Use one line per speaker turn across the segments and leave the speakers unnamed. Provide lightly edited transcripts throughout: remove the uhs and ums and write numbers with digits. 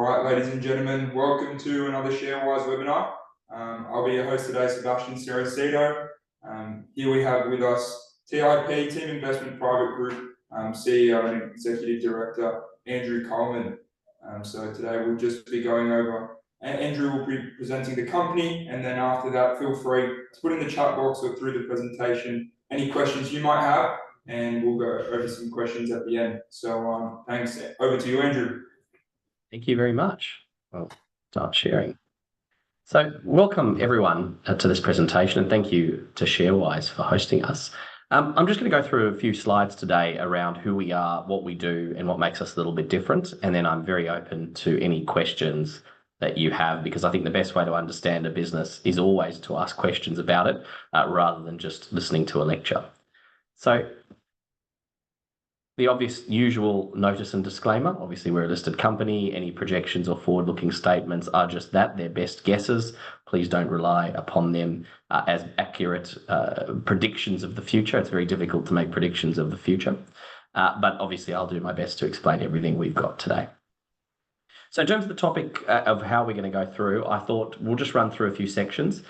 Alright, ladies and gentlemen, welcome to another ShareWise webinar. I'll be your host today, Sebastian Ceracito. Here we have with us TIP, Teaminvest Private Group, CEO and Executive Director Andrew Coleman. So today we'll just be going over, Andrew will be presenting the company, and then after that feel free to put in the chat box or through the presentation any questions you might have, and we'll go over some questions at the end. So thanks, over to you, Andrew.
Thank you very much. I'll start sharing. So welcome everyone to this presentation, and thank you to ShareWise for hosting us. I'm just going to go through a few slides today around who we are, what we do, and what makes us a little bit different. And then I'm very open to any questions that you have, because I think the best way to understand a business is always to ask questions about it rather than just listening to a lecture. So the obvious usual notice and disclaimer: obviously we're a listed company. Any projections or forward-looking statements are just that, they're best guesses. Please don't rely upon them as accurate predictions of the future. It's very difficult to make predictions of the future. But obviously I'll do my best to explain everything we've got today. So in terms of the topic of how we're going to go through, I thought we'll just run through a few sections.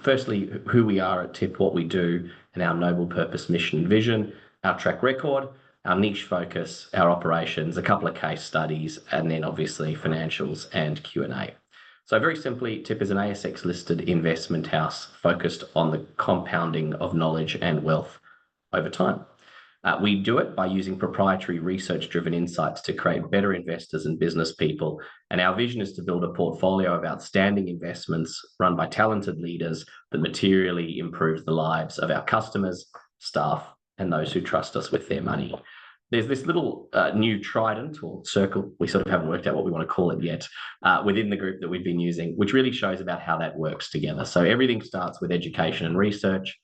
Firstly, who we are at TIP, what we do, and our noble purpose, mission, and vision, our track record, our niche focus, our operations, a couple of case studies, and then obviously financials and Q&A. So very simply, TIP is an ASX listed investment house focused on the compounding of knowledge and wealth over time. We do it by using proprietary research-driven insights to create better investors and business people. And our vision is to build a portfolio of outstanding investments run by talented leaders that materially improve the lives of our customers, staff, and those who trust us with their money. There's this little new trident or circle, we sort of haven't worked out what we want to call it yet, within the group that we've been using, which really shows about how that works together. So everything starts with education and research.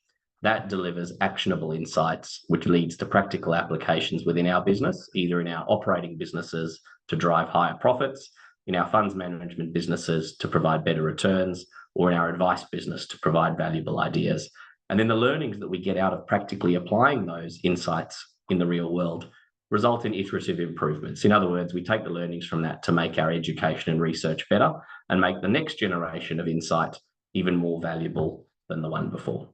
That delivers actionable insights, which leads to practical applications within our business, either in our operating businesses to drive higher profits, in our funds management businesses to provide better returns, or in our advice business to provide valuable ideas. And then the learnings that we get out of practically applying those insights in the real world result in iterative improvements. In other words, we take the learnings from that to make our education and research better and make the next generation of insight even more valuable than the one before.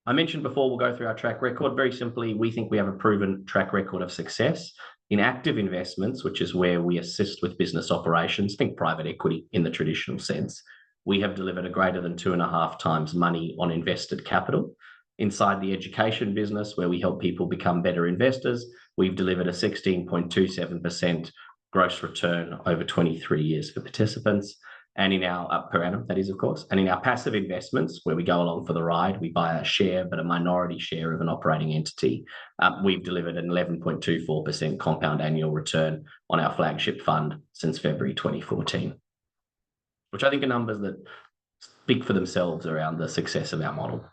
I mentioned before, we'll go through our track record. Very simply, we think we have a proven track record of success in active investments, which is where we assist with business operations, think private equity in the traditional sense. We have delivered a greater than 2.5 times money on invested capital. Inside the education business, where we help people become better investors, we've delivered a 16.27% gross return over 23 years for participants. And in our, per annum, that is, of course, and in our passive investments, where we go along for the ride, we buy a share, but a minority share of an operating entity. We've delivered an 11.24% compound annual return on our flagship fund since February 2014, which I think are numbers that speak for themselves around the success of our model.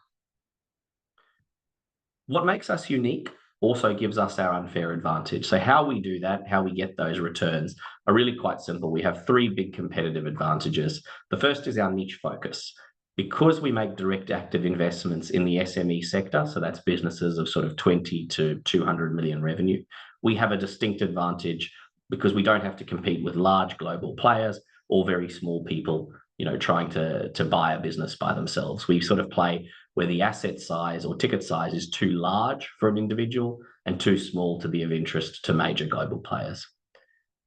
What makes us unique also gives us our unfair advantage. So how we do that, how we get those returns, are really quite simple. We have 3 big competitive advantages. The first is our niche focus. Because we make direct active investments in the SME sector, so that's businesses of sort of 20 to 200 million revenue, we have a distinct advantage because we don't have to compete with large global players or very small people, trying to buy a business by themselves. We sort of play where the asset size or ticket size is too large for an individual and too small to be of interest to major global players.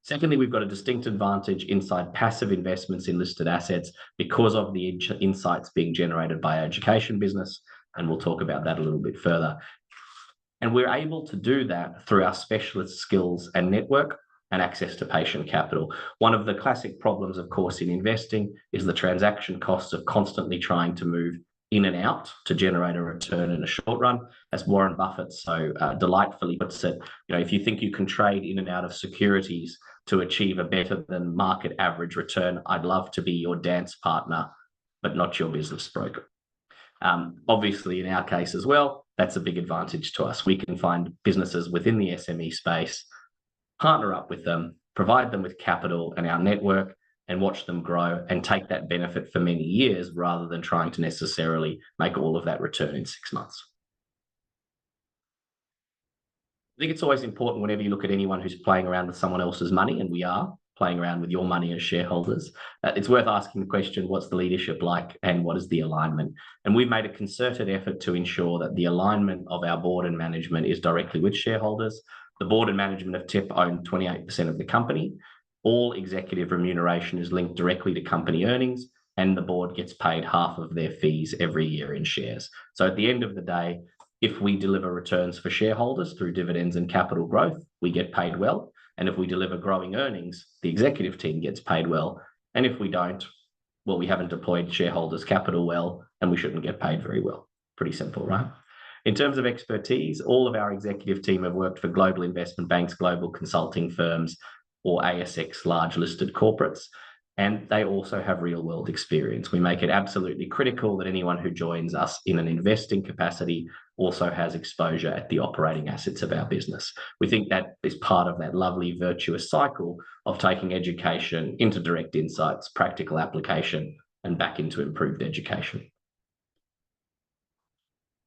Secondly, we've got a distinct advantage inside passive investments in listed assets because of the insights being generated by our education business, and we'll talk about that a little bit further. And we're able to do that through our specialist skills and network and access to patient capital. One of the classic problems, of course, in investing is the transaction costs of constantly trying to move in and out to generate a return in a short run. As Warren Buffett so delightfully puts it, if you think you can trade in and out of securities to achieve a better than market average return, I'd love to be your dance partner, but not your business broker. Obviously, in our case as well, that's a big advantage to us. We can find businesses within the SME space, partner up with them, provide them with capital and our network, and watch them grow and take that benefit for many years rather than trying to necessarily make all of that return in 6 months. I think it's always important whenever you look at anyone who's playing around with someone else's money, and we are playing around with your money as shareholders, it's worth asking the question, what's the leadership like and what is the alignment? And we've made a concerted effort to ensure that the alignment of our board and management is directly with shareholders. The board and management of TIP own 28% of the company. All executive remuneration is linked directly to company earnings, and the board gets paid half of their fees every year in shares. So at the end of the day, if we deliver returns for shareholders through dividends and capital growth, we get paid well. And if we deliver growing earnings, the executive team gets paid well. And if we don't, well, we haven't deployed shareholders' capital well, and we shouldn't get paid very well. Pretty simple, right? In terms of expertise, all of our executive team have worked for global investment banks, global consulting firms, or ASX large listed corporates. And they also have real world experience. We make it absolutely critical that anyone who joins us in an investing capacity also has exposure at the operating assets of our business. We think that is part of that lovely virtuous cycle of taking education into direct insights, practical application, and back into improved education.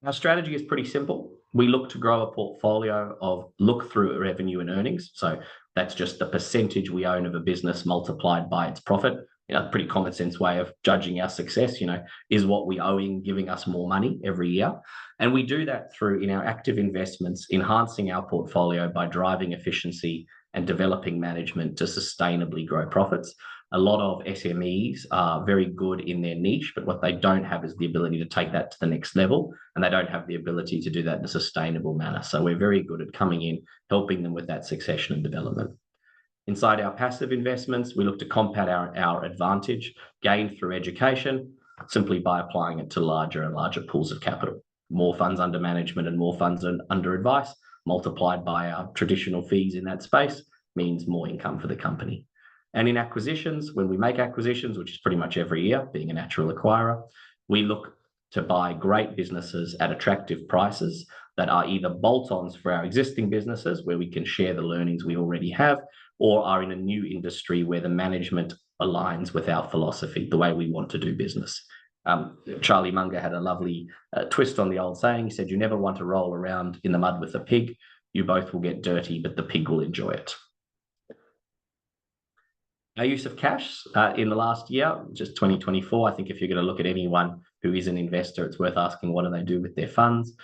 Our strategy is pretty simple. We look to grow a portfolio of look-through revenue and earnings. So that's just the percentage we own of a business multiplied by its profit. A pretty common sense way of judging our success, is what we owing giving us more money every year. And we do that through, in our active investments, enhancing our portfolio by driving efficiency and developing management to sustainably grow profits. A lot of SMEs are very good in their niche, but what they don't have is the ability to take that to the next level, and they don't have the ability to do that in a sustainable manner. So we're very good at coming in, helping them with that succession and development. Inside our passive investments, we look to compound our advantage gained through education simply by applying it to larger and larger pools of capital. More funds under management and more funds under advice multiplied by our traditional fees in that space means more income for the company. And in acquisitions, when we make acquisitions, which is pretty much every year, being a natural acquirer, we look to buy great businesses at attractive prices that are either bolt-ons for our existing businesses where we can share the learnings we already have, or are in a new industry where the management aligns with our philosophy, the way we want to do business. Charlie Munger had a lovely twist on the old saying. He said, "You never want to roll around in the mud with a pig. You both will get dirty, but the pig will enjoy it." Our use of cash in the last year, just 2024, I think if you're going to look at anyone who is an investor, it's worth asking what do they do with their funds.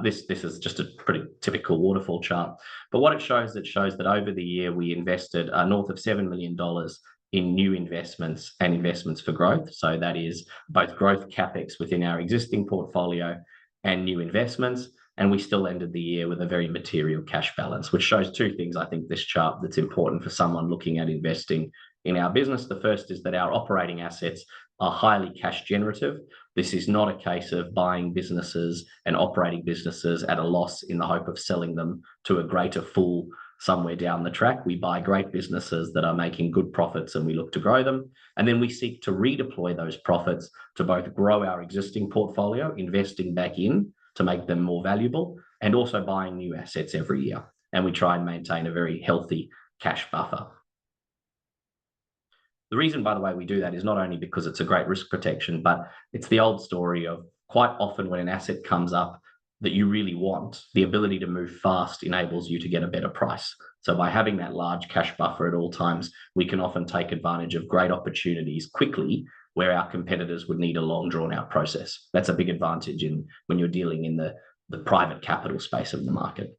This is just a pretty typical waterfall chart. But what it shows that over the year, we invested north of $7 million in new investments and investments for growth. So that is both growth CapEx within our existing portfolio and new investments. And we still ended the year with a very material cash balance, which shows two things, I think, this chart that's important for someone looking at investing in our business. The first is that our operating assets are highly cash generative. This is not a case of buying businesses and operating businesses at a loss in the hope of selling them to a greater fool somewhere down the track. We buy great businesses that are making good profits and we look to grow them. And then we seek to redeploy those profits to both grow our existing portfolio, investing back in to make them more valuable, and also buying new assets every year. And we try and maintain a very healthy cash buffer. The reason, by the way, we do that is not only because it's a great risk protection, but it's the old story of quite often when an asset comes up that you really want, the ability to move fast enables you to get a better price. So by having that large cash buffer at all times, we can often take advantage of great opportunities quickly where our competitors would need a long drawn out process. That's a big advantage when you're dealing in the private capital space of the market.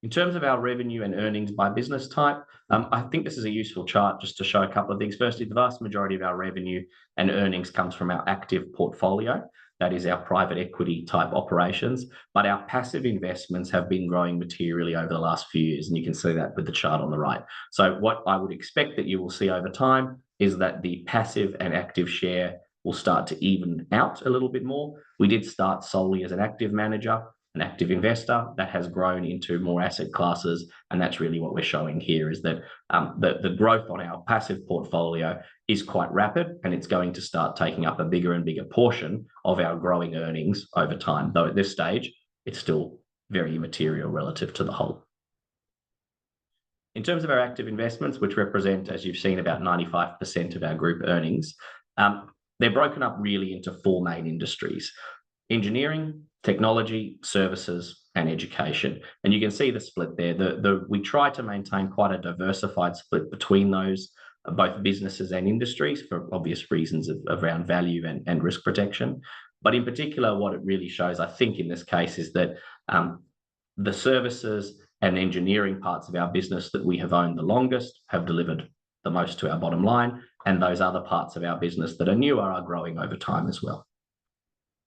In terms of our revenue and earnings by business type, I think this is a useful chart just to show a couple of things. Firstly, the vast majority of our revenue and earnings comes from our active portfolio. That is our private equity type operations. But our passive investments have been growing materially over the last few years. And you can see that with the chart on the right. So what I would expect that you will see over time is that the passive and active share will start to even out a little bit more. We did start solely as an active manager, an active investor that has grown into more asset classes. And that's really what we're showing here is that the growth on our passive portfolio is quite rapid, and it's going to start taking up a bigger and bigger portion of our growing earnings over time. Though at this stage, it's still very immaterial relative to the whole. In terms of our active investments, which represent, as you've seen, about 95% of our group earnings, they're broken up really into four main industries: engineering, technology, services, and education. And you can see the split there. We try to maintain quite a diversified split between those, both businesses and industries, for obvious reasons around value and risk protection. But in particular, what it really shows, I think, in this case, is that the services and engineering parts of our business that we have owned the longest have delivered the most to our bottom line, and those other parts of our business that are newer are growing over time as well.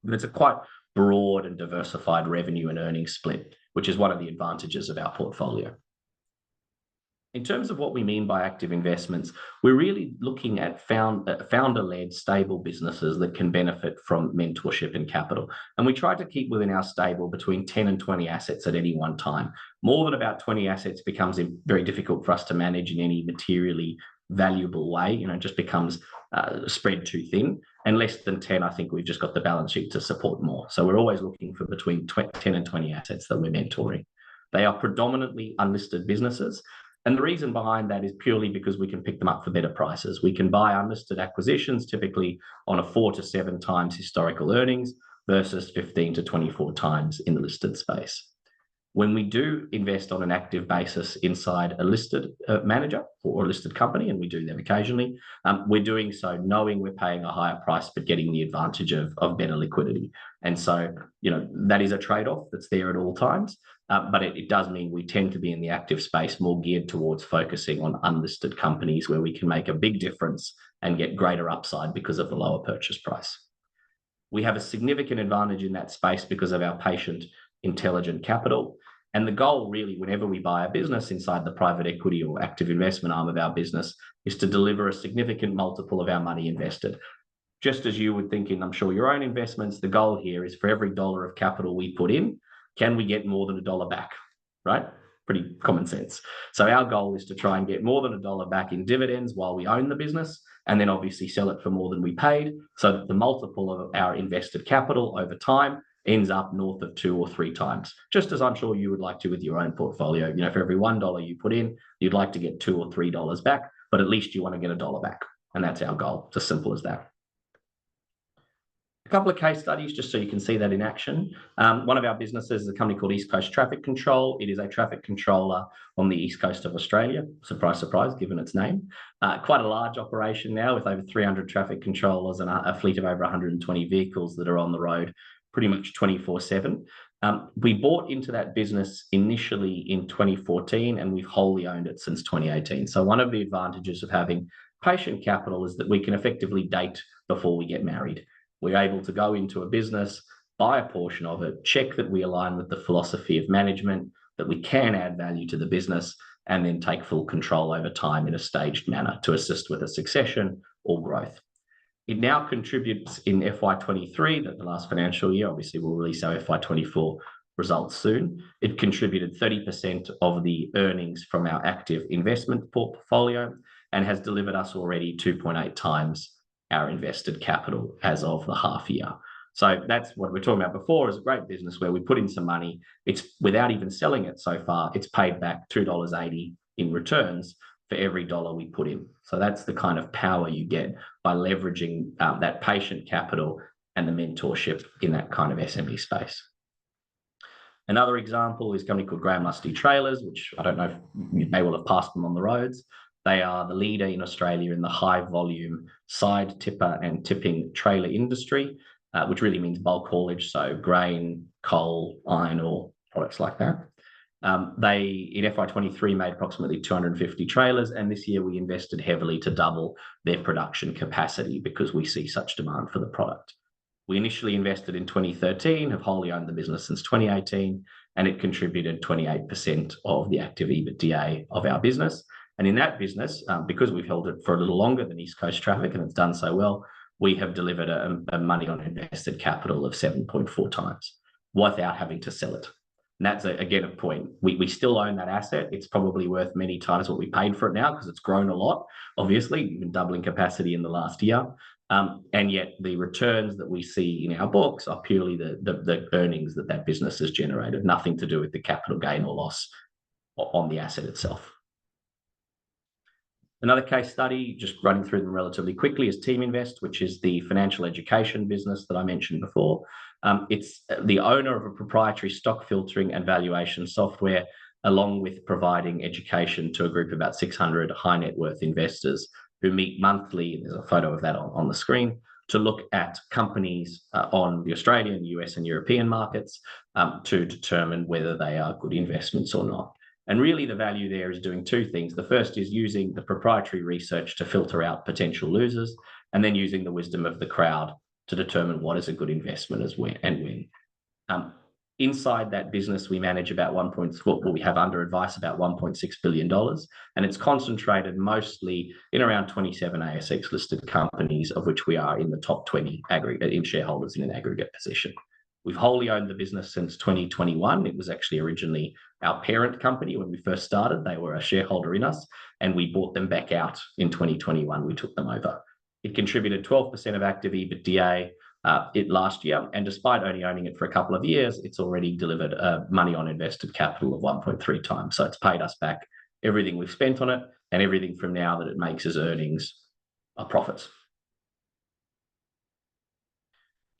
But it's a quite broad and diversified revenue and earnings split, which is one of the advantages of our portfolio. In terms of what we mean by active investments, we're really looking at founder-led stable businesses that can benefit from mentorship and capital. And we try to keep within our stable between 10 and 20 assets at any one time. More than about 20 assets becomes very difficult for us to manage in any materially valuable way. It just becomes spread too thin. And less than 10, I think we've just got the balance sheet to support more. So we're always looking for between 10 and 20 assets that we're mentoring. They are predominantly unlisted businesses. And the reason behind that is purely because we can pick them up for better prices. We can buy unlisted acquisitions typically on a 4 to 7 times historical earnings versus 15 to 24 times in the listed space. When we do invest on an active basis inside a listed manager or a listed company, and we do them occasionally, we're doing so knowing we're paying a higher price but getting the advantage of better liquidity. And so, that is a trade-off that's there at all times. But it does mean we tend to be in the active space more geared towards focusing on unlisted companies where we can make a big difference and get greater upside because of the lower purchase price. We have a significant advantage in that space because of our patient, intelligent capital. And the goal really, whenever we buy a business inside the private equity or active investment arm of our business, is to deliver a significant multiple of our money invested. Just as you would think in, I'm sure, your own investments, the goal here is for every dollar of capital we put in, can we get more than $1 back, right? Pretty common sense. So our goal is to try and get more than $1 back in dividends while we own the business, and then obviously sell it for more than we paid, so that the multiple of our invested capital over time ends up north of 2 or 3 times, just as I'm sure you would like to with your own portfolio. For every $1 you put in, you'd like to get $2 or $3 back, but at least you want to get $1 back. And that's our goal. It's as simple as that. A couple of case studies, just so you can see that in action. One of our businesses is a company called East Coast Traffic Control. It is a traffic controller on the east coast of Australia. Surprise, surprise, given its name. Quite a large operation now with over 300 traffic controllers and a fleet of over 120 vehicles that are on the road pretty much 24/7. We bought into that business initially in 2014, and we've wholly owned it since 2018. So one of the advantages of having patient capital is that we can effectively date before we get married. We're able to go into a business, buy a portion of it, check that we align with the philosophy of management, that we can add value to the business, and then take full control over time in a staged manner to assist with a succession or growth. It now contributes in FY23, the last financial year. Obviously, we'll release our FY24 results soon. It contributed 30% of the earnings from our active investment portfolio and has delivered us already 2.8 times our invested capital as of the half year. So that's what we're talking about before, is a great business where we put in some money. It's without even selling it so far, it's paid back $2.80 in returns for every dollar we put in. So that's the kind of power you get by leveraging that patient capital and the mentorship in that kind of SME space. Another example is a company called Graham Lusty Trailers, which I don't know if you may well have passed them on the roads. They are the leader in Australia in the high volume side tipper and tipping trailer industry, which really means bulk haulage, so grain, coal, iron ore, products like that. They, in FY23, made approximately 250 trailers, and this year we invested heavily to double their production capacity because we see such demand for the product. We initially invested in 2013, have wholly owned the business since 2018, and it contributed 28% of the active EBITDA of our business. And in that business, because we've held it for a little longer than East Coast Traffic and it's done so well, we have delivered a money on invested capital of 7.4 times without having to sell it. And that's, again, a point. We still own that asset. It's probably worth many times what we paid for it now because it's grown a lot, obviously, been doubling capacity in the last year. And yet the returns that we see in our books are purely the earnings that business has generated, nothing to do with the capital gain or loss on the asset itself. Another case study, just running through them relatively quickly, is Teaminvest, which is the financial education business that I mentioned before. It's the owner of a proprietary stock filtering and valuation software, along with providing education to a group of about 600 high net worth investors who meet monthly. There's a photo of that on the screen, to look at companies on the Australian, US, and European markets to determine whether they are good investments or not. And really the value there is doing two things. The first is using the proprietary research to filter out potential losers, and then using the wisdom of the crowd to determine what is a good investment and when. Inside that business, we manage about we have under advice about $1.6 billion, and it's concentrated mostly in around 27 ASX listed companies, of which we are in the top 20 aggregate in shareholders in an aggregate position. We've wholly owned the business since 2021. It was actually originally our parent company when we first started. They were a shareholder in us, and we bought them back out in 2021. We took them over. It contributed 12% of active EBITDA last year, and despite only owning it for a couple of years, it's already delivered a money on invested capital of 1.3 times. So it's paid us back everything we've spent on it, and everything from now that it makes as earnings are profits.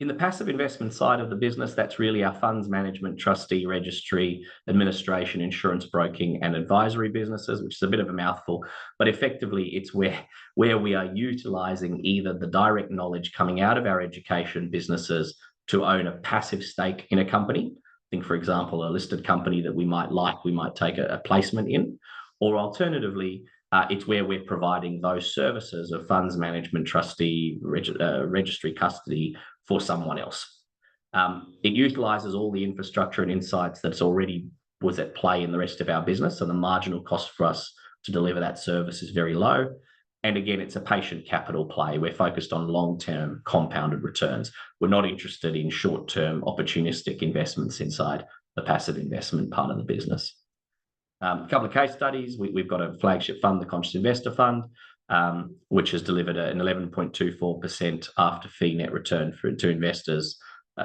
In the passive investment side of the business, that's really our funds management, trustee, registry, administration, insurance broking, and advisory businesses, which is a bit of a mouthful, but effectively it's where we are utilising either the direct knowledge coming out of our education businesses to own a passive stake in a company. Think, for example, a listed company that we might take a placement in, or alternatively, it's where we're providing those services of funds management, trustee, registry, custody for someone else. It utilises all the infrastructure and insights that's already was at play in the rest of our business, and the marginal cost for us to deliver that service is very low. And again, it's a patient capital play. We're focused on long-term compounded returns. We're not interested in short-term opportunistic investments inside the passive investment part of the business. A couple of case studies. We've got a flagship fund, the Conscious Investor Fund, which has delivered an 11.24% after fee net return to investors,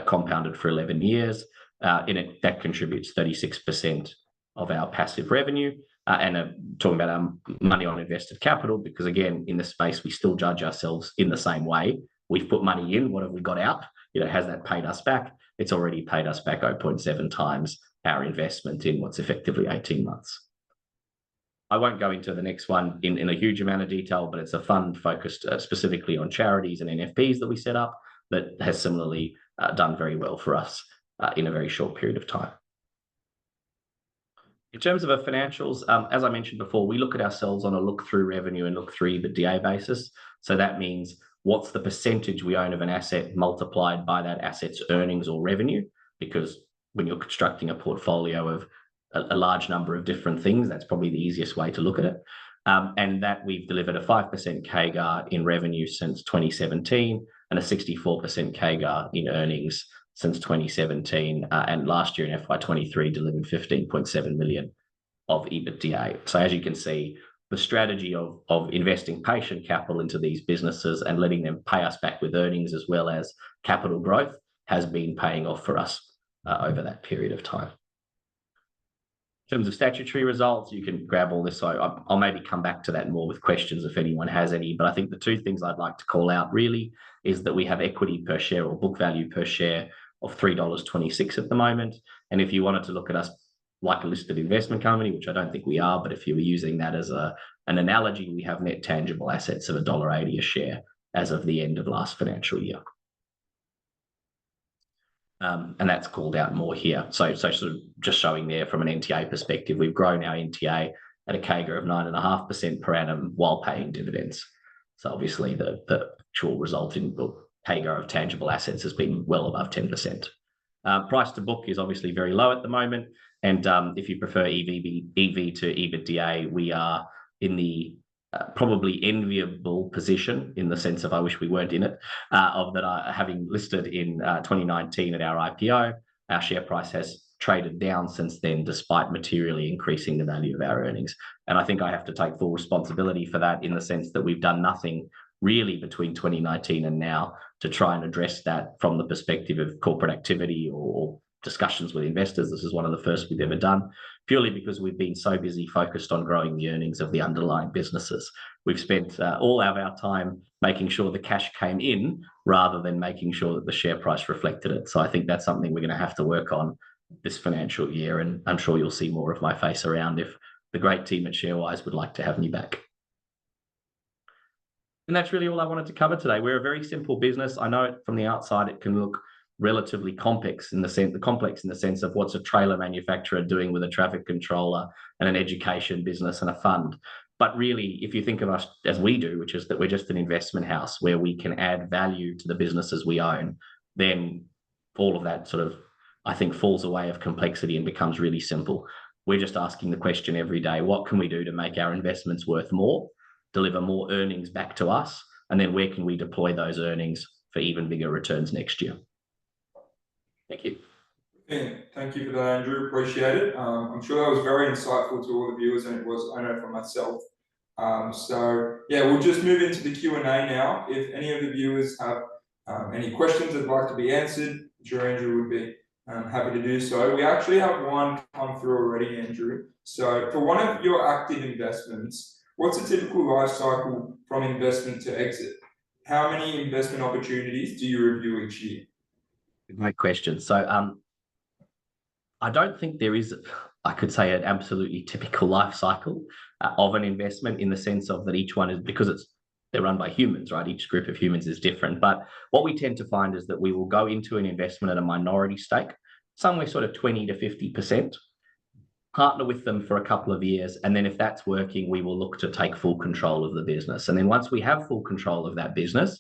compounded for 11 years. That contributes 36% of our passive revenue. And talking about our money on invested capital, because again, in this space, we still judge ourselves in the same way. We've put money in, what have we got out? Has that paid us back? It's already paid us back 0.7 times our investment in what's effectively 18 months. I won't go into the next one in a huge amount of detail, but it's a fund focused specifically on charities and NFPs that we set up that has similarly done very well for us in a very short period of time. In terms of our financials, as I mentioned before, we look at ourselves on a look-through revenue and look-through EBITDA basis. So that means what's the percentage we own of an asset multiplied by that asset's earnings or revenue, because when you're constructing a portfolio of a large number of different things, that's probably the easiest way to look at it. And that we've delivered a 5% CAGR in revenue since 2017 and a 64% CAGR in earnings since 2017. And last year in FY23 delivered 15.7 million of EBITDA. So as you can see, the strategy of investing patient capital into these businesses and letting them pay us back with earnings as well as capital growth has been paying off for us over that period of time. In terms of statutory results, you can grab all this. So I'll maybe come back to that more with questions if anyone has any. But I think the two things I'd like to call out really is that we have equity per share or book value per share of $3.26 at the moment. And if you wanted to look at us like a listed investment company, which I don't think we are, but if you were using that as an analogy, we have net tangible assets of $1.80 a share as of the end of last financial year. And that's called out more here. So sort of just showing there from an NTA perspective, we've grown our NTA at a CAGR of 9.5% per annum while paying dividends. So obviously the actual result in CAGR of tangible assets has been well above 10%. Price to book is obviously very low at the moment. And if you prefer EV to EBITDA, we are in the probably enviable position in the sense of I wish we weren't in it, of that having listed in 2019 at our IPO, our share price has traded down since then, despite materially increasing the value of our earnings. And I think I have to take full responsibility for that in the sense that we've done nothing really between 2019 and now to try and address that from the perspective of corporate activity or discussions with investors. This is one of the first we've ever done, purely because we've been so busy focused on growing the earnings of the underlying businesses. We've spent all of our time making sure the cash came in rather than making sure that the share price reflected it. So I think that's something we're going to have to work on this financial year, and I'm sure you'll see more of my face around if the great team at ShareWise would like to have me back. And that's really all I wanted to cover today. We're a very simple business. I know from the outside it can look relatively complex in the sense of what's a trailer manufacturer doing with a traffic controller and an education business and a fund. But really, if you think of us as we do, which is that we're just an investment house where we can add value to the businesses we own, then all of that sort of, I think, falls away of complexity and becomes really simple. We're just asking the question every day, what can we do to make our investments worth more, deliver more earnings back to us, and then where can we deploy those earnings for even bigger returns next year? Thank you.
Yeah, thank you for that, Andrew. Appreciate it. I'm sure that was very insightful to all the viewers, and it was, I know, for myself. So yeah, we'll just move into the Q&A now. If any of the viewers have any questions that'd like to be answered, I'm sure Andrew would be happy to do so. We actually have one come through already, Andrew. So for one of your active investments, what's a typical life cycle from investment to exit? How many investment opportunities do you review each year?
Great question. So I don't think there is, I could say, an absolutely typical life cycle of an investment, in the sense of that each one is, because they're run by humans, right? Each group of humans is different. But what we tend to find is that we will go into an investment at a minority stake, somewhere sort of 20 to 50%, partner with them for a couple of years, and then if that's working, we will look to take full control of the business. And then once we have full control of that business,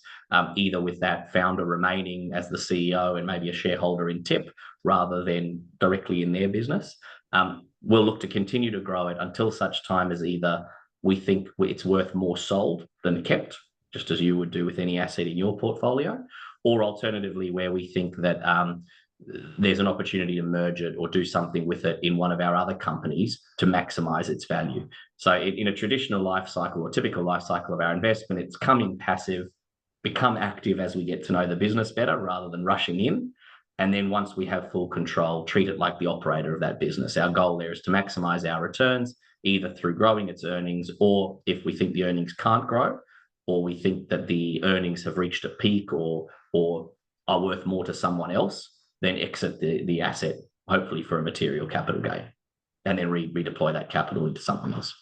either with that founder remaining as the CEO and maybe a shareholder in tip rather than directly in their business, we'll look to continue to grow it until such time as either we think it's worth more sold than kept, just as you would do with any asset in your portfolio, or alternatively where we think that there's an opportunity to merge it or do something with it in one of our other companies to maximize its value. So in a traditional life cycle or typical life cycle of our investment, it's come in passive, become active as we get to know the business better rather than rushing in. And then once we have full control, treat it like the operator of that business. Our goal there is to maximize our returns, either through growing its earnings, or if we think the earnings can't grow, or we think that the earnings have reached a peak or are worth more to someone else, then exit the asset, hopefully for a material capital gain, and then redeploy that capital into something else.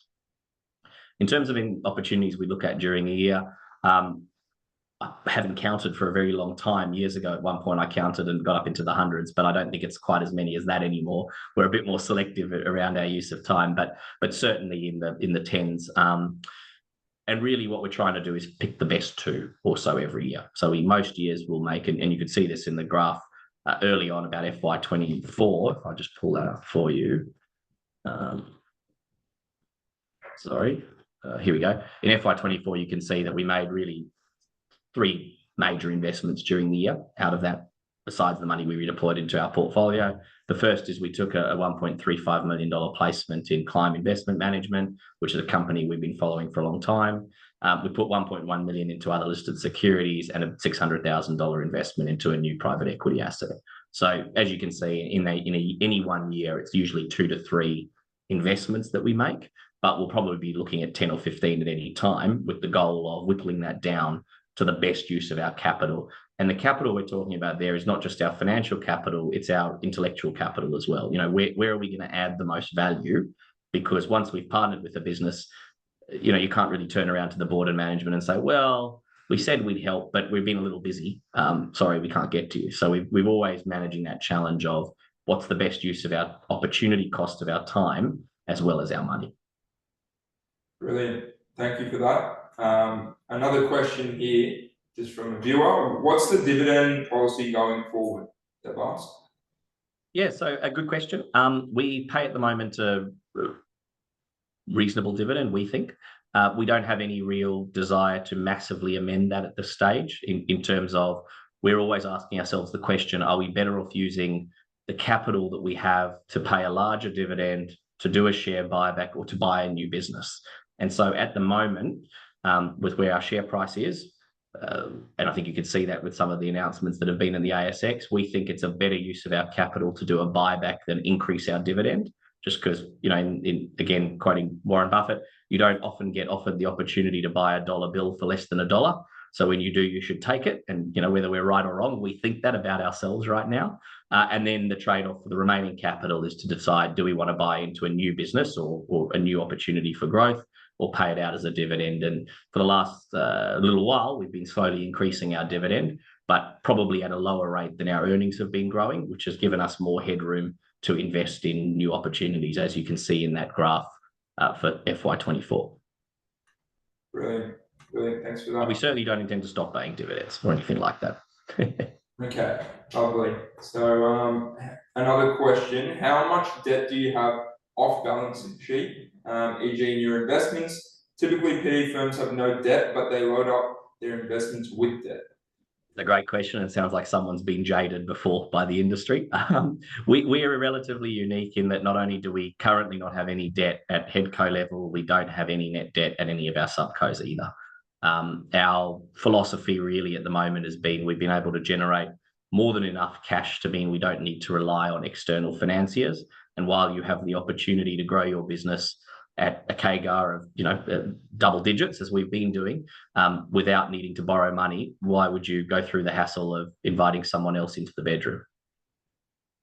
In terms of opportunities we look at during a year, I haven't counted for a very long time. Years ago, at one point, I counted and got up into the hundreds, but I don't think it's quite as many as that anymore. We're a bit more selective around our use of time, but certainly in the tens. And really what we're trying to do is pick the best two or so every year. So most years we'll make, and you can see this in the graph, early on about FY24, if I just pull that up for you. Here we go. In FY24, you can see that we made really 3 major investments during the year out of that, besides the money we redeployed into our portfolio. The first is we took a $1.35 million placement in Climb Investment Management, which is a company we've been following for a long time. We put $1.1 million into other listed securities and a $600,000 investment into a new private equity asset. So as you can see, in any one year, it's usually 2 to 3 investments that we make, but we'll probably be looking at 10 or 15 at any time, with the goal of whittling that down to the best use of our capital. And the capital we're talking about there is not just our financial capital, it's our intellectual capital as well. You know, where are we going to add the most value? Because once we've partnered with a business, you know, you can't really turn around to the board and management and say, well, we said we'd help, but we've been a little busy. Sorry, we can't get to you. So we've always managing that challenge of what's the best use of our opportunity cost of our time as well as our money.
Brilliant. Thank you for that. Another question here, just from a viewer. What's the dividend policy going forward? They've asked.
Yeah, so a good question. We pay at the moment a reasonable dividend, we think. We don't have any real desire to massively amend that at this stage, in terms of we're always asking ourselves the question, are we better off using the capital that we have to pay a larger dividend, to do a share buyback, or to buy a new business? And so at the moment, with where our share price is, and I think you can see that with some of the announcements that have been in the ASX. We think it's a better use of our capital to do a buyback than increase our dividend, just because, again, quoting Warren Buffett, you don't often get offered the opportunity to buy a dollar bill for less than $1. So when you do, you should take it. And, whether we're right or wrong, we think that about ourselves right now. And then the trade-off for the remaining capital is to decide, do we want to buy into a new business or a new opportunity for growth, or pay it out as a dividend? And for the last little while, we've been slowly increasing our dividend, but probably at a lower rate than our earnings have been growing, which has given us more headroom to invest in new opportunities, as you can see in that graph for FY24.
Brilliant. Thanks for that.
We certainly don't intend to stop paying dividends or anything like that.
Okay, lovely. So another question, how much debt do you have off balance sheet, e.g. in your investments? Typically PE firms have no debt, but they load up their investments with debt.
A great question. It sounds like someone's been jaded before by the industry. We are relatively unique in that not only do we currently not have any debt at headco level, we don't have any net debt at any of our subcos either. Our philosophy really at the moment has been we've been able to generate more than enough cash to mean we don't need to rely on external financiers. And while you have the opportunity to grow your business at a CAGR of double digits, as we've been doing, without needing to borrow money, why would you go through the hassle of inviting someone else into the bedroom?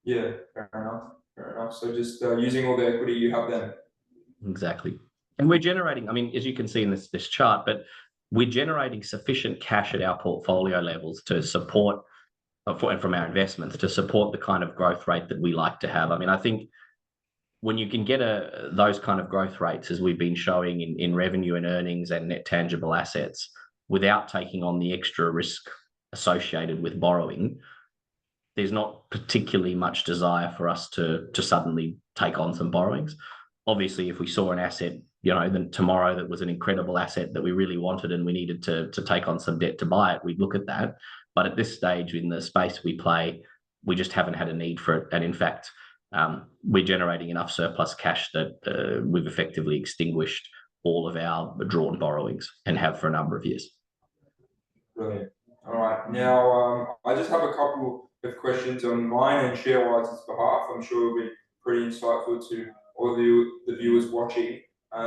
Yeah, fair enough. So just using all the equity you have then.
Exactly. And we're generating, as you can see in this chart, but we're generating sufficient cash at our portfolio levels to support, and from our investments, to support the kind of growth rate that we like to have. I think when you can get those kind of growth rates, as we've been showing in revenue and earnings and net tangible assets, without taking on the extra risk associated with borrowing, there's not particularly much desire for us to suddenly take on some borrowings. Obviously, if we saw an asset, then tomorrow that was an incredible asset that we really wanted and we needed to take on some debt to buy it, we'd look at that. But at this stage in the space we play, we just haven't had a need for it. And in fact, we're generating enough surplus cash that we've effectively extinguished all of our drawn borrowings and have for a number of years. Brilliant.
All right. Now, I just have a couple of questions on mine and ShareWise's behalf. I'm sure it'll be pretty insightful to all the viewers watching.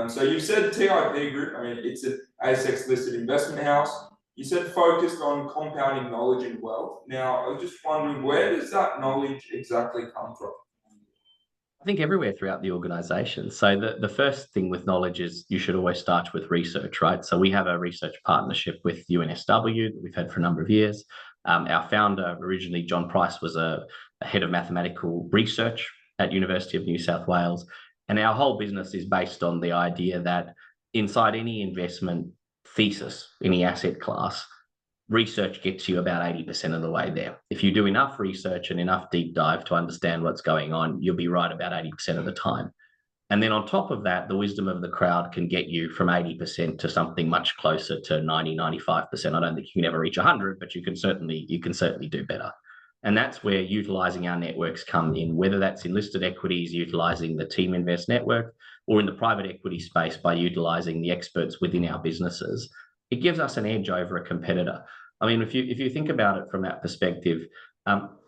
So you said TIP Group, it's an ASX listed investment house. You said focused on compounding knowledge and wealth. Now, I was just wondering, where does that knowledge exactly come from?
I think everywhere throughout the organisation. So the first thing with knowledge is you should always start with research, right? So we have a research partnership with UNSW that we've had for a number of years. Our founder, originally John Price, was a head of mathematical research at University of New South Wales. And our whole business is based on the idea that inside any investment thesis, any asset class, research gets you about 80% of the way there. If you do enough research and enough deep dive to understand what's going on, you'll be right about 80% of the time. And then on top of that, the wisdom of the crowd can get you from 80% to something much closer to 90, 95%. I don't think you can ever reach 100, but you can certainly do better. And that's where utilising our networks come in, whether that's in listed equities, utilising the Teaminvest network, or in the private equity space by utilising the experts within our businesses. It gives us an edge over a competitor. If you think about it from that perspective,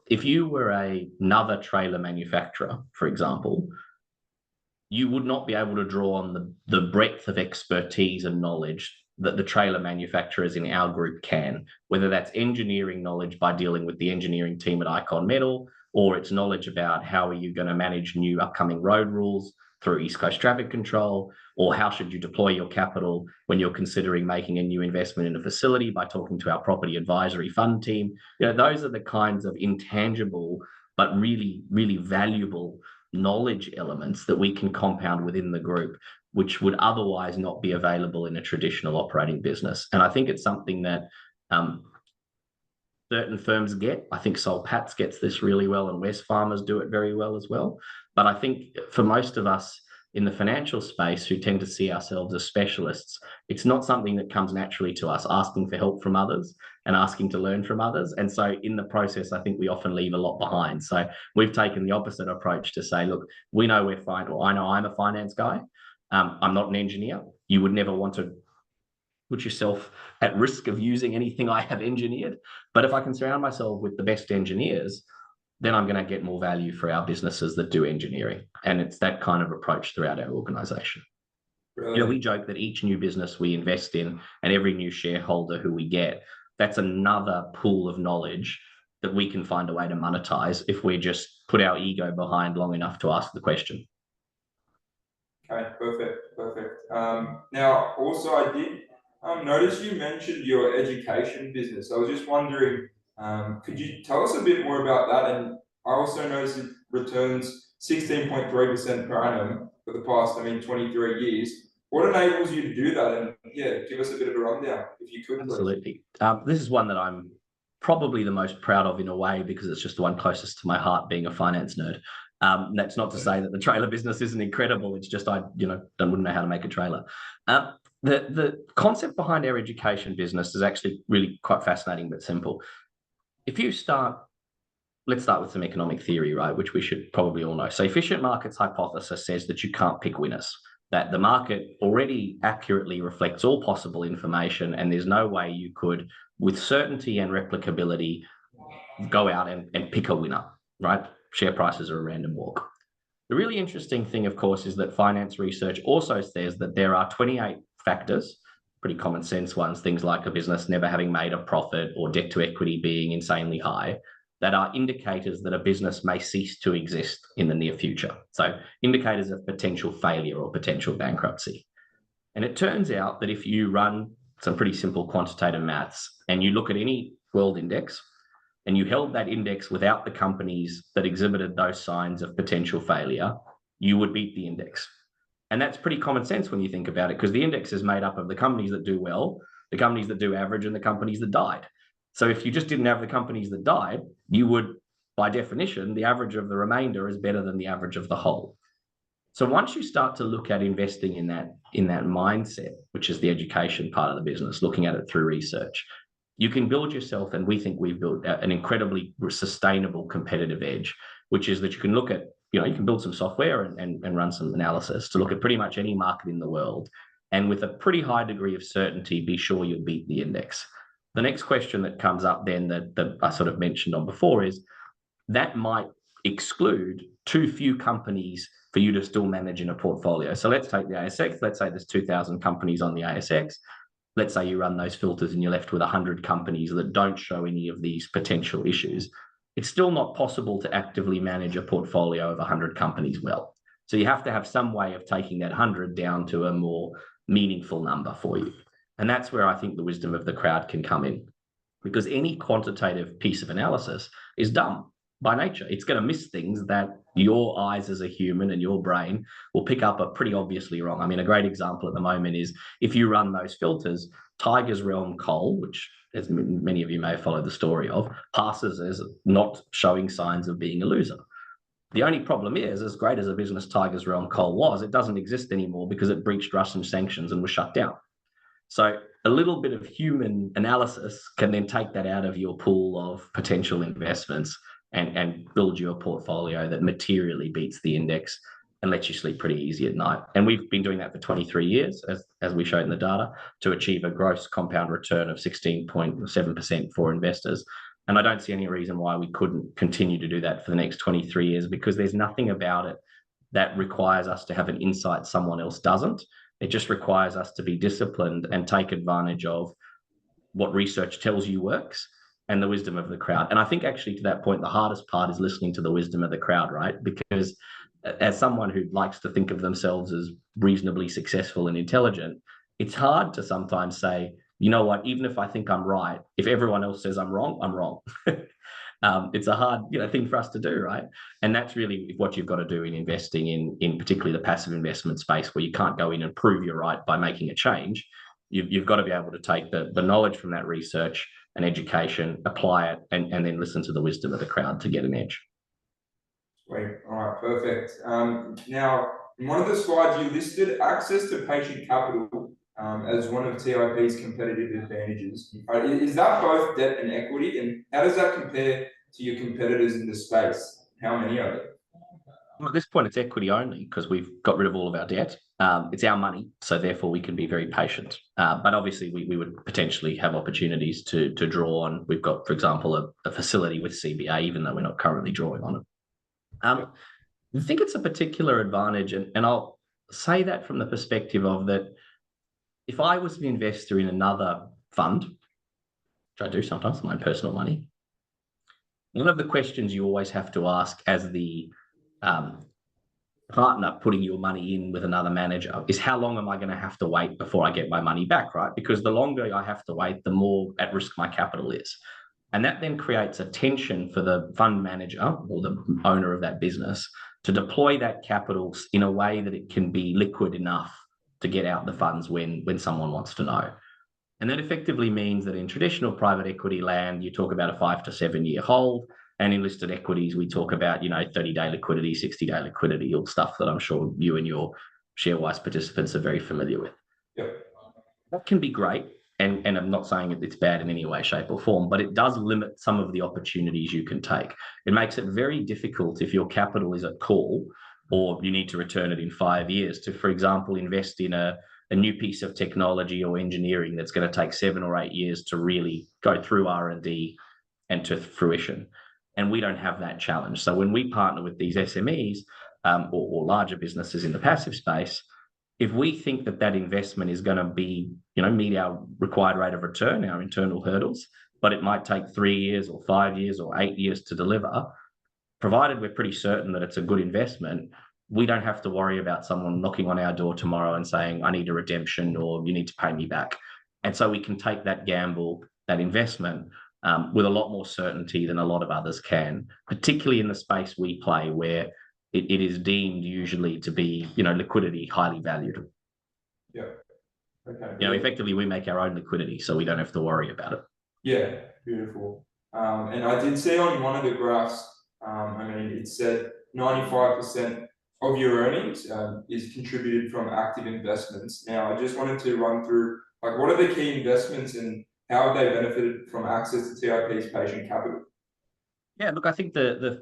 if you were another trailer manufacturer, for example, you would not be able to draw on the breadth of expertise and knowledge that the trailer manufacturers in our group can, whether that's engineering knowledge by dealing with the engineering team at Icon Metal, or it's knowledge about how are you going to manage new upcoming road rules through East Coast Traffic Control, or how should you deploy your capital when you're considering making a new investment in a facility by talking to our property advisory fund team. Those are the kinds of intangible but really, really valuable knowledge elements that we can compound within the group, which would otherwise not be available in a traditional operating business. And I think it's something that certain firms get. I think Soul Patts gets this really well, and Wesfarmers do it very well as well. But I think for most of us in the financial space who tend to see ourselves as specialists, it's not something that comes naturally to us, asking for help from others and asking to learn from others. And so in the process, I think we often leave a lot behind. So we've taken the opposite approach to say, look, we know we're fine, or I know I'm a finance guy. I'm not an engineer. You would never want to put yourself at risk of using anything I have engineered. But if I can surround myself with the best engineers, then I'm going to get more value for our businesses that do engineering. And it's that kind of approach throughout our organization.
Really?
We joke that each new business we invest in and every new shareholder who we get, that's another pool of knowledge that we can find a way to monetize if we just put our ego behind long enough to ask the question.
Okay, perfect. Now, also I did notice you mentioned your education business. I was just wondering, could you tell us a bit more about that? And I also noticed it returns 16.3% per annum for the past, 23 years. What enables you to do that? And yeah, give us a bit of a rundown, if you could, please.
Absolutely. This is one that I'm probably the most proud of in a way, because it's just the one closest to my heart, being a finance nerd. That's not to say that the trailer business isn't incredible. It's just I wouldn't know how to make a trailer. The concept behind our education business is actually really quite fascinating but simple. Let's start with some economic theory, right, which we should probably all know. So efficient markets hypothesis says that you can't pick winners, that the market already accurately reflects all possible information, and there's no way you could, with certainty and replicability, go out and pick a winner, right? Share prices are a random walk. The really interesting thing, of course, is that finance research also says that there are 28 factors, pretty common sense ones, things like a business never having made a profit or debt to equity being insanely high, that are indicators that a business may cease to exist in the near future. So indicators of potential failure or potential bankruptcy. And it turns out that if you run some pretty simple quantitative maths and you look at any world index and you held that index without the companies that exhibited those signs of potential failure, you would beat the index. And that's pretty common sense when you think about it, because the index is made up of the companies that do well, the companies that do average, and the companies that died. So if you just didn't have the companies that died, you would, by definition, the average of the remainder is better than the average of the whole. So once you start to look at investing in that mindset, which is the education part of the business, looking at it through research, you can build yourself, and we think we've built an incredibly sustainable competitive edge, which is that you can look at, you can build some software and run some analysis to look at pretty much any market in the world, and with a pretty high degree of certainty, be sure you'll beat the index. The next question that comes up then that I sort of mentioned on before is that might exclude too few companies for you to still manage in a portfolio. So let's take the ASX. Let's say there's 2,000 companies on the ASX. Let's say you run those filters and you're left with 100 companies that don't show any of these potential issues. It's still not possible to actively manage a portfolio of 100 companies well. So you have to have some way of taking that 100 down to a more meaningful number for you. And that's where I think the wisdom of the crowd can come in, because any quantitative piece of analysis is dumb by nature. It's going to miss things that your eyes as a human and your brain will pick up are pretty obviously wrong. I mean, a great example at the moment is if you run those filters, Tiger's Realm Coal, which as many of you may have followed the story of, passes as not showing signs of being a loser. The only problem is, as great as a business Tiger's Realm Coal was, it doesn't exist anymore because it breached Russian sanctions and was shut down. So a little bit of human analysis can then take that out of your pool of potential investments and build you a portfolio that materially beats the index and lets you sleep pretty easy at night. And we've been doing that for 23 years, as we showed in the data, to achieve a gross compound return of 16.7% for investors. And I don't see any reason why we couldn't continue to do that for the next 23 years, because there's nothing about it that requires us to have an insight someone else doesn't. It just requires us to be disciplined and take advantage of what research tells you works and the wisdom of the crowd. And I think actually to that point, the hardest part is listening to the wisdom of the crowd, right? Because as someone who likes to think of themselves as reasonably successful and intelligent, it's hard to sometimes say, you know what, even if I think I'm right, if everyone else says I'm wrong, I'm wrong. It's a hard thing for us to do, right? And that's really what you've got to do in investing in particularly the passive investment space, where you can't go in and prove you're right by making a change. You've got to be able to take the knowledge from that research and education, apply it, and then listen to the wisdom of the crowd to get an edge.
Sweet. All right, perfect. Now, in one of the slides, you listed access to patient capital as one of TIP's competitive advantages. Is that both debt and equity? And how does that compare to your competitors in the space? How many are there?
Well, at this point, it's equity only, because we've got rid of all of our debt. It's our money, so therefore we can be very patient. But obviously, we would potentially have opportunities to draw on. We've got, for example, a facility with CBA, even though we're not currently drawing on it. I think it's a particular advantage, and I'll say that from the perspective of that if I was an investor in another fund, which I do sometimes, my personal money, one of the questions you always have to ask as the partner putting your money in with another manager is how long am I going to have to wait before I get my money back, right? Because the longer I have to wait, the more at risk my capital is. And that then creates a tension for the fund manager or the owner of that business to deploy that capital in a way that it can be liquid enough to get out the funds when someone wants to know. And that effectively means that in traditional private equity land, you talk about a 5 to 7 year hold. And in listed equities, we talk about, 30-day liquidity, 60-day liquidity, all stuff that I'm sure you and your ShareWise participants are very familiar with.
Yep.
That can be great. And I'm not saying it's bad in any way, shape, or form, but it does limit some of the opportunities you can take. It makes it very difficult if your capital is at call or you need to return it in 5 years to, for example, invest in a new piece of technology or engineering that's going to take 7 or 8 years to really go through R&D and to fruition. And we don't have that challenge. So when we partner with these SMEs or larger businesses in the passive space, if we think that investment is going to be, meet our required rate of return, our internal hurdles, but it might take 3 years or 5 years or 8 years to deliver, provided we're pretty certain that it's a good investment, we don't have to worry about someone knocking on our door tomorrow and saying, I need a redemption or you need to pay me back. And so we can take that gamble, that investment, with a lot more certainty than a lot of others can, particularly in the space we play where it is deemed usually to be, liquidity highly valued.
Yeah. Okay.
Effectively we make our own liquidity, so we don't have to worry about it.
Yeah, beautiful. And I did see on one of the graphs, it said 95% of your earnings is contributed from active investments. Now, I just wanted to run through, what are the key investments and how have they benefited from access to TIP's patient capital?
Yeah, look, I think the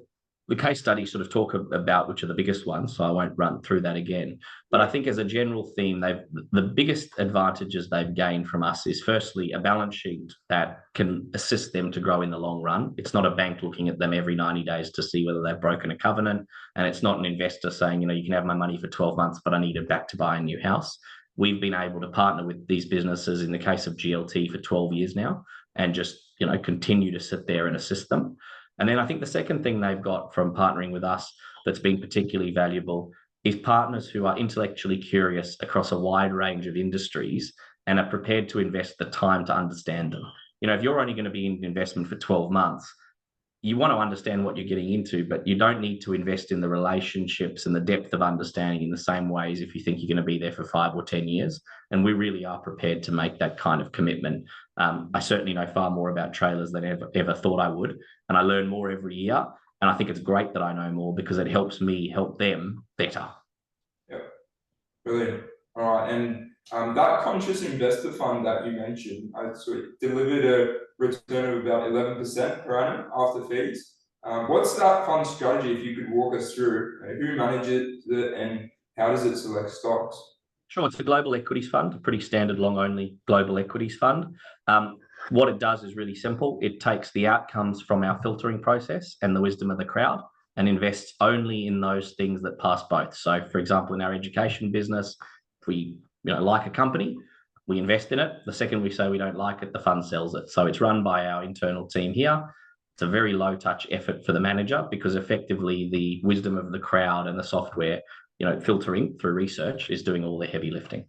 case studies sort of talk about which are the biggest ones, so I won't run through that again. But I think as a general theme, the biggest advantages they've gained from us is firstly a balance sheet that can assist them to grow in the long run. It's not a bank looking at them every 90 days to see whether they've broken a covenant, and it's not an investor saying, you can have my money for 12 months, but I need it back to buy a new house. We've been able to partner with these businesses in the case of GLT for 12 years now and just, continue to sit there and assist them. And then I think the second thing they've got from partnering with us that's been particularly valuable is partners who are intellectually curious across a wide range of industries and are prepared to invest the time to understand them. If you're only going to be in investment for 12 months, you want to understand what you're getting into, but you don't need to invest in the relationships and the depth of understanding in the same ways if you think you're going to be there for 5 or 10 years. And we really are prepared to make that kind of commitment. I certainly know far more about trailers than I ever thought I would. And I learn more every year. And I think it's great that I know more because it helps me help them better.
Yep. Brilliant. All right. And that conscious investor fund that you mentioned, delivered a return of about 11% per annum after fees. What's that fund strategy, if you could walk us through? Who manages it and how does it select stocks?
Sure, it's a global equities fund, a pretty standard long-only global equities fund. What it does is really simple. It takes the outcomes from our filtering process and the wisdom of the crowd and invests only in those things that pass both. So, for example, in our education business, if we like a company, we invest in it. The second we say we don't like it, the fund sells it. So it's run by our internal team here. It's a very low-touch effort for the manager because effectively the wisdom of the crowd and the software, filtering through research is doing all the heavy lifting.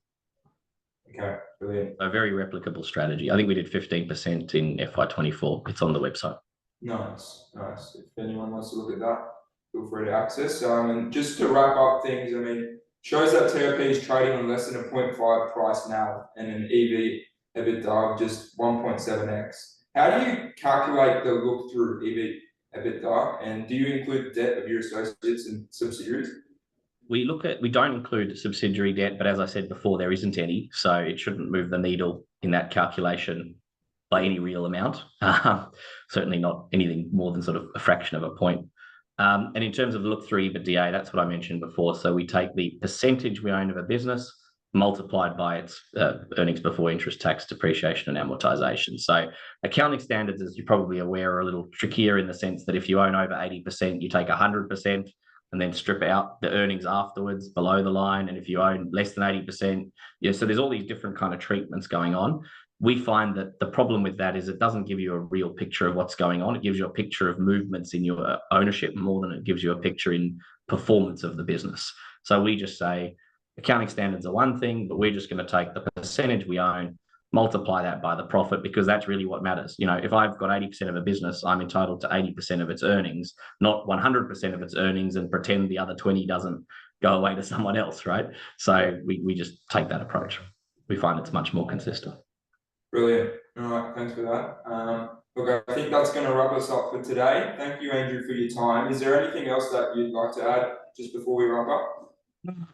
Okay, brilliant.
A very replicable strategy. I think we did 15% in FY24. It's on the website.
Nice. If anyone wants to look at that, feel free to access. And just to wrap up things, shows that TIP is trading on less than a 0.5 price now and an EV/EBITDA of just 1.7x. How do you calculate the look-through EV/EBITDA, and do you include debt of your associates and subsidiaries?
We don't include subsidiary debt, but as I said before, there isn't any, so it shouldn't move the needle in that calculation by any real amount. Certainly not anything more than sort of a fraction of a point. And in terms of look-through EBITDA, that's what I mentioned before. So we take the percentage we own of a business multiplied by its earnings before interest, tax, depreciation, and amortization. So accounting standards, as you're probably aware, are a little trickier in the sense that if you own over 80%, you take 100% and then strip out the earnings afterwards below the line. And if you own less than 80%, so there's all these different kind of treatments going on. We find that the problem with that is it doesn't give you a real picture of what's going on. It gives you a picture of movements in your ownership more than it gives you a picture in performance of the business. So we just say accounting standards are one thing, but we're just going to take the percentage we own, multiply that by the profit, because that's really what matters. If I've got 80% of a business, I'm entitled to 80% of its earnings, not 100% of its earnings, and pretend the other 20 doesn't go away to someone else, right? So we just take that approach. We find it's much more consistent.
Brilliant. All right, thanks for that. Look, I think that's going to wrap us up for today. Thank you, Andrew, for your time. Is there anything else that you'd like to add just before we wrap up?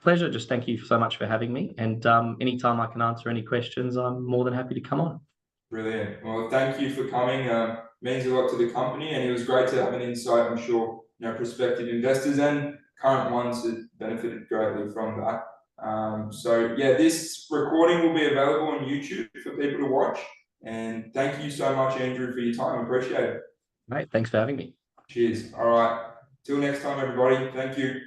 Pleasure. Just thank you so much for having me. And anytime I can answer any questions, I'm more than happy to come on.
Brilliant. Well, thank you for coming. Means a lot to the company, and it was great to have an insight. I'm sure prospective investors and current ones have benefited greatly from that. So yeah, this recording will be available on YouTube for people to watch. And thank you so much, Andrew, for your time. Appreciate it.
Mate, thanks for having me.
Cheers. All right. Till next time, everybody. Thank you.